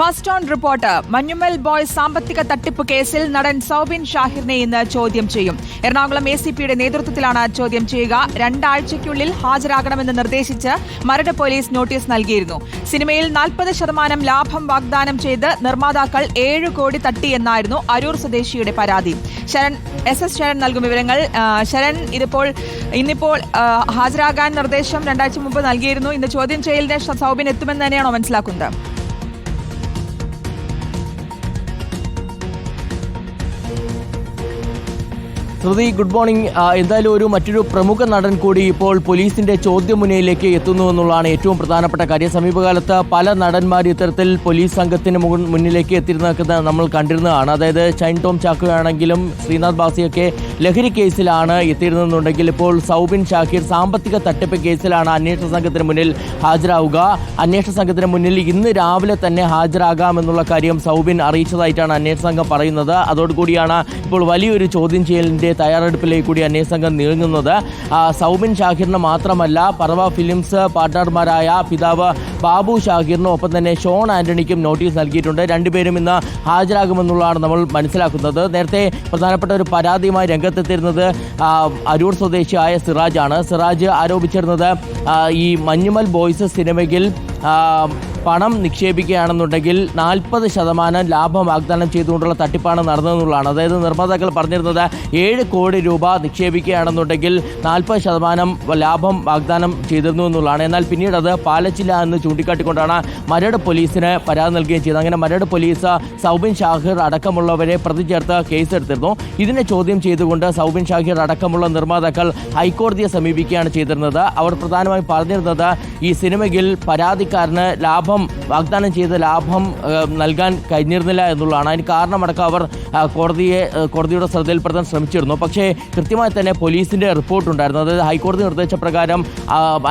First on report. Manjummel boys സാമ്പത്തിക തട്ടിപ്പ് കേസിൽ നടൻ സൗബിൻ ഷാഹിറിനെ ഇന്ന് ചോദ്യം ചെയ്യും. എറണാകുളം ACPയുടെ നേതൃത്വത്തിലാണ് ചോദ്യം ചെയ്യുക. 2 ആഴ്ചയ്ക്കുള്ളിൽ ഹാജരാകണമെന്ന് നിർദ്ദേശിച്ച് മരട് പോലീസ് നോട്ടീസ് നൽകിയിരുന്നു. സിനിമയിൽ 40% ലാഭം വാഗ്ദാനം ചെയ്ത് നിർമ്മാതാക്കൾ 7 കോടി തട്ടിയെന്നായിരുന്നു അരൂർ സ്വദേശിയുടെ പരാതി. SS ശരൺ നൽകും വിവരങ്ങൾ. ശരൺ, ഇന്നിപ്പോൾ ഹാജരാകാൻ നിർദ്ദേശം 2 ആഴ്ച മുമ്പ് നൽകിയിരുന്നു. ഇന്ന് ചോദ്യം ചെയ്യലിന് സൗബിൻ എത്തുമെന്ന് തന്നെയാണോ മനസ്സിലാക്കുന്നത്? ശ്രുതി, ഗുഡ് മോർണിംഗ്. എന്തായാലും മറ്റൊരു പ്രമുഖ നടൻ കൂടി ഇപ്പോൾ പോലീസിന്റെ ചോദ്യമുനയിലേക്ക് എത്തുന്നു എന്നുള്ളതാണ് ഏറ്റവും പ്രധാനപ്പെട്ട കാര്യം. സമീപകാലത്ത് പല നടന്മാർ ഇത്തരത്തിൽ പോലീസ് സംഘത്തിന് മുന്നിലേക്ക് എത്തിയിരുന്നത് നമ്മൾ കണ്ടിരുന്നതാണ്. അതായത് ഷൈൻ ടോം ചാക്കോയാണെങ്കിലും ശ്രീനാഥ് ബാസിയൊക്കെ ലഹരി കേസിലാണ് എത്തിയിരുന്നെന്നുണ്ടെങ്കിൽ ഇപ്പോൾ സൗബിൻ ഷാഹിർ സാമ്പത്തിക തട്ടിപ്പ് കേസിലാണ് അന്വേഷണ സംഘത്തിന് മുന്നിൽ ഹാജരാവുക. അന്വേഷണ സംഘത്തിന് മുന്നിൽ ഇന്ന് രാവിലെ തന്നെ ഹാജരാകാമെന്നുള്ള കാര്യം സൗബിൻ അറിയിച്ചതായിട്ടാണ് അന്വേഷണ സംഘം പറയുന്നത്. അതോടുകൂടിയാണ് ഇപ്പോൾ വലിയൊരു ചോദ്യം ചെയ്യലിന്റെ തയ്യാറെടുപ്പിലേക്ക് കൂടി അന്വേഷണ സംഘം നീങ്ങുന്നത്. സൗബിൻ ഷാഹിറിന് മാത്രമല്ല, പറവ ഫിലിംസ് പാർട്ട്ണർമാരായ പിതാവ് ബാബു ഷാഹിറിനും ഒപ്പം തന്നെ ഷോൺ ആന്റണിക്കും നോട്ടീസ് നൽകിയിട്ടുണ്ട്. രണ്ടുപേരും ഇന്ന് ഹാജരാകുമെന്നുള്ളതാണ് നമ്മൾ മനസ്സിലാക്കുന്നത്. നേരത്തെ പ്രധാനപ്പെട്ട ഒരു പരാതിയുമായി രംഗത്തെത്തിയിരുന്നത് അരൂർ സ്വദേശിയായ സിറാജാണ്. സിറാജ് ആരോപിച്ചിരുന്നത് ഈ മഞ്ഞുമൽ ബോയ്സ് സിനിമയിൽ പണം നിക്ഷേപിക്കുകയാണെന്നുണ്ടെങ്കിൽ 40% ലാഭം വാഗ്ദാനം ചെയ്തുകൊണ്ടുള്ള തട്ടിപ്പാണ് നടന്നതെന്നുള്ളതാണ്. അതായത് നിർമ്മാതാക്കൾ പറഞ്ഞിരുന്നത് 7 കോടി രൂപ നിക്ഷേപിക്കുകയാണെന്നുണ്ടെങ്കിൽ 40% ലാഭം വാഗ്ദാനം ചെയ്തിരുന്നു എന്നുള്ളതാണ്. എന്നാൽ പിന്നീട് അത് പാലിച്ചില്ല എന്ന് ചൂണ്ടിക്കാട്ടിക്കൊണ്ടാണ് മരട് പോലീസിന് പരാതി നൽകുകയും ചെയ്തത്. അങ്ങനെ മരട് പോലീസ് സൗബിൻ ഷാഹിർ അടക്കമുള്ളവരെ പ്രതി ചേർത്ത് കേസെടുത്തിരുന്നു. ഇതിനെ ചോദ്യം ചെയ്തുകൊണ്ട് സൗബിൻ ഷാഹിർ അടക്കമുള്ള നിർമ്മാതാക്കൾ ഹൈക്കോടതിയെ സമീപിക്കുകയാണ് ചെയ്തിരുന്നത്. അവർ പ്രധാനമായും പറഞ്ഞിരുന്നത് ഈ സിനിമയിൽ പരാതിക്കാരന് വാഗ്ദാനം ചെയ്ത ലാഭം നൽകാൻ കഴിഞ്ഞിരുന്നില്ല എന്നുള്ളതാണ്. അതിന് കാരണമടക്കം അവർ കോടതിയുടെ ശ്രദ്ധയിൽപ്പെടുത്താൻ ശ്രമിച്ചിരുന്നു. പക്ഷേ കൃത്യമായി തന്നെ പോലീസിന്റെ റിപ്പോർട്ടുണ്ടായിരുന്നു. അതായത് ഹൈക്കോടതി നിർദ്ദേശപ്രകാരം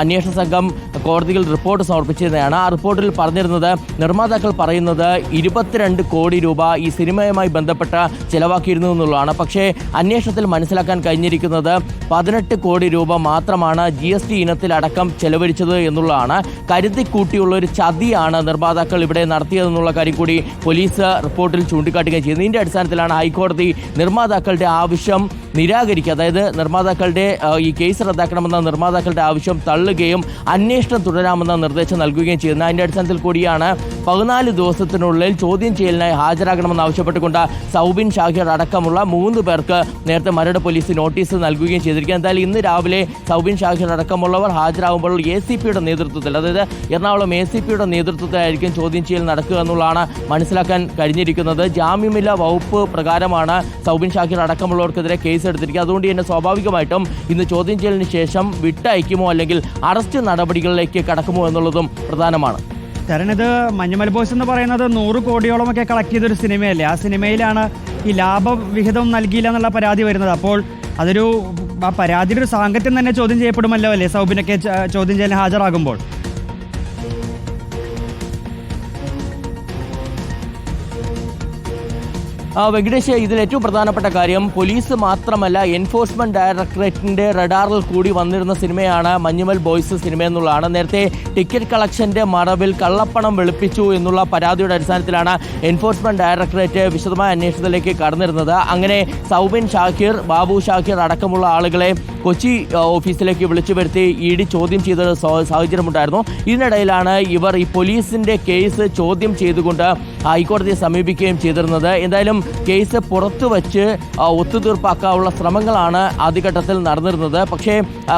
അന്വേഷണ സംഘം കോടതിയിൽ റിപ്പോർട്ട് സമർപ്പിച്ചിരുന്നതാണ്. ആ റിപ്പോർട്ടിൽ പറഞ്ഞിരുന്നത് നിർമ്മാതാക്കൾ പറയുന്നത് 22 കോടി രൂപ ഈ സിനിമയുമായി ബന്ധപ്പെട്ട് ചെലവാക്കിയിരുന്നു എന്നുള്ളതാണ്. പക്ഷേ അന്വേഷണത്തിൽ മനസ്സിലാക്കാൻ കഴിഞ്ഞിരിക്കുന്നത് 18 കോടി രൂപ മാത്രമാണ് GST ഇനത്തിലടക്കം ചെലവഴിച്ചത് എന്നുള്ളതാണ്. കരുതിക്കൂട്ടിയുള്ള ഒരു ചതിയാണ് നിർമ്മാതാക്കൾ ഇവിടെ നടത്തിയതെന്നുള്ള കാര്യം കൂടി പോലീസ് റിപ്പോർട്ടിൽ ചൂണ്ടിക്കാട്ടുകയും ചെയ്യുന്നു. ഇതിന്റെ അടിസ്ഥാനത്തിലാണ് ഹൈക്കോടതി നിർമ്മാതാക്കളുടെ ആവശ്യം നിരാകരിക്കുക. അതായത് നിർമ്മാതാക്കളുടെ ഈ കേസ് റദ്ദാക്കണമെന്ന നിർമ്മാതാക്കളുടെ ആവശ്യം തള്ളുകയും അന്വേഷണം തുടരാമെന്ന നിർദ്ദേശം നൽകുകയും ചെയ്യുന്നത്. അതിന്റെ അടിസ്ഥാനത്തിൽ കൂടിയാണ് 14 ദിവസത്തിനുള്ളിൽ ചോദ്യം ചെയ്യലിനായി ഹാജരാകണമെന്ന് ആവശ്യപ്പെട്ടുകൊണ്ട് സൗബിൻ ഷാഹിർ അടക്കമുള്ള 3 പേർക്ക് നേരത്തെ മരട് പോലീസ് നോട്ടീസ് നൽകുകയും ചെയ്തിരിക്കുക. എന്തായാലും ഇന്ന് രാവിലെ സൗബിൻ ഷാഹിർ അടക്കമുള്ളവർ ഹാജരാകുമ്പോൾ ACPയുടെ നേതൃത്വത്തിൽ, അതായത് എറണാകുളം ACPയുടെ നേതൃത്വത്തിലായിരിക്കും ചോദ്യം ചെയ്യൽ നടക്കുക എന്നുള്ളതാണ് മനസ്സിലാക്കാൻ കഴിഞ്ഞിരിക്കുന്നത്. ജാമ്യമില്ലാ വകുപ്പ് പ്രകാരമാണ് സൗബിൻ ഷാഹിർ അടക്കമുള്ളവർക്കെതിരെ കേസ് എടുത്തിരിക്കുക. അതുകൊണ്ട് തന്നെ സ്വാഭാവികമായിട്ടും ഇന്ന് ചോദ്യം ചെയ്യലിന് ശേഷം വിട്ടയക്കുമോ അല്ലെങ്കിൽ അറസ്റ്റ് നടപടികളിലേക്ക് കടക്കുമോ എന്നുള്ളതും പ്രധാനമാണ്. കാരണം ഇത് മഞ്ഞുമൽ ബോയ്സ് എന്ന് പറയുന്നത് 100 കോടിയോളമൊക്കെ കളക്ട് ചെയ്തൊരു സിനിമയല്ലേ. ആ സിനിമയിലാണ് ഈ ലാഭവിഹിതം നൽകിയില്ല എന്നുള്ള പരാതി വരുന്നത്. അപ്പോൾ ആ പരാതിയുടെ ഒരു സാങ്കത്യം തന്നെ ചോദ്യം ചെയ്യപ്പെടുമല്ലോ അല്ലേ സൗബിനൊക്കെ ചോദ്യം ചെയ്യാൻ ഹാജരാകുമ്പോൾ? വെങ്കടേഷ്, ഇതിൽ ഏറ്റവും പ്രധാനപ്പെട്ട കാര്യം പോലീസ് മാത്രമല്ല, എൻഫോഴ്സ്മെന്റ് ഡയറക്ടറേറ്റിന്റെ റഡാറിൽ കൂടി വന്നിരുന്ന സിനിമയാണ് മഞ്ഞുമൽ ബോയ്സ് സിനിമ എന്നുള്ളതാണ്. നേരത്തെ ടിക്കറ്റ് കളക്ഷന്റെ മറവിൽ കള്ളപ്പണം വെളുപ്പിച്ചു എന്നുള്ള പരാതിയുടെ അടിസ്ഥാനത്തിലാണ് എൻഫോഴ്സ്മെന്റ് ഡയറക്ടറേറ്റ് വിശദമായ അന്വേഷണത്തിലേക്ക് കടന്നിരുന്നത്. അങ്ങനെ സൗബിൻ ഷാഹിർ, ബാബു ഷാഹിർ അടക്കമുള്ള ആളുകളെ കൊച്ചി ഓഫീസിലേക്ക് വിളിച്ചു വരുത്തി ED ചോദ്യം ചെയ്ത സാഹചര്യമുണ്ടായിരുന്നു. ഇതിനിടയിലാണ് ഇവർ ഈ പോലീസിന്റെ കേസ് ചോദ്യം ചെയ്തുകൊണ്ട് ഹൈക്കോടതിയെ സമീപിക്കുകയും ചെയ്തിരുന്നത്. എന്തായാലും കേസ് പുറത്തു വച്ച് ഒത്തുതീർപ്പാക്കാനുള്ള ശ്രമങ്ങളാണ് ആദ്യഘട്ടത്തിൽ നടന്നിരുന്നത്. പക്ഷേ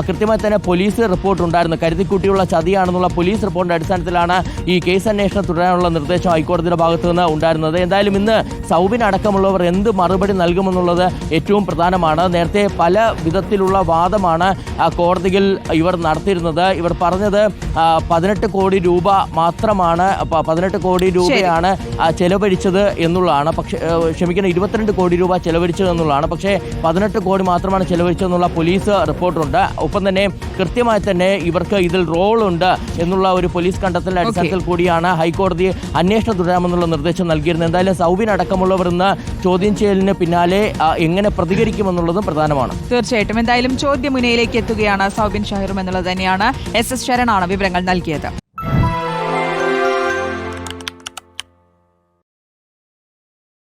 കൃത്യമായി തന്നെ പോലീസ് റിപ്പോർട്ട് ഉണ്ടായിരുന്നു. കരുതിക്കൂട്ടിയുള്ള ചതിയാണെന്നുള്ള പോലീസ് റിപ്പോർട്ടിന്റെ അടിസ്ഥാനത്തിലാണ് ഈ കേസ് അന്വേഷണം തുടരാനുള്ള നിർദ്ദേശം ഹൈക്കോടതിയുടെ ഭാഗത്തു നിന്ന് ഉണ്ടായിരുന്നത്. എന്തായാലും ഇന്ന് സൗബിൻ അടക്കമുള്ളവർ എന്ത് മറുപടി നൽകുമെന്നുള്ളത് ഏറ്റവും പ്രധാനമാണ്. നേരത്തെ പല വിധത്തിലുള്ള വാദമാണ് കോടതിയിൽ ഇവർ നടത്തിയിരുന്നത്. ഇവർ പറഞ്ഞത് 18 കോടി രൂപ മാത്രമാണ്, 18 കോടി രൂപയാണ് ചെലവഴിച്ചത് എന്നുള്ളതാണ്. പക്ഷേ 22 കോടി രൂപ ചെലവഴിച്ചത് എന്നുള്ളതാണ്. പക്ഷേ 18 കോടി മാത്രമാണ് ചെലവഴിച്ചതെന്നുള്ള പോലീസ് റിപ്പോർട്ടുണ്ട്. ഒപ്പം തന്നെ കൃത്യമായി തന്നെ ഇവർക്ക് ഇതിൽ റോളുണ്ട് എന്നുള്ള ഒരു പോലീസ് കണ്ടെത്തലിന്റെ അടിസ്ഥാനത്തിൽ കൂടിയാണ് ഹൈക്കോടതി അന്വേഷണം തുടരാമെന്നുള്ള നിർദ്ദേശം നൽകിയിരുന്നത്. എന്തായാലും സൗബിൻ അടക്കമുള്ളവർ ഇന്ന് ചോദ്യം ചെയ്യലിന് പിന്നാലെ എങ്ങനെ പ്രതികരിക്കുമെന്നുള്ളതും പ്രധാനമാണ്. തീർച്ചയായിട്ടും എന്തായാലും ചോദ്യമുനയിലേക്ക് എത്തുകയാണ് സൗബിൻ ഷാഹിറും എന്നുള്ളത് തന്നെയാണ്. SS ശരണാണ് വിവരങ്ങൾ നൽകിയത്.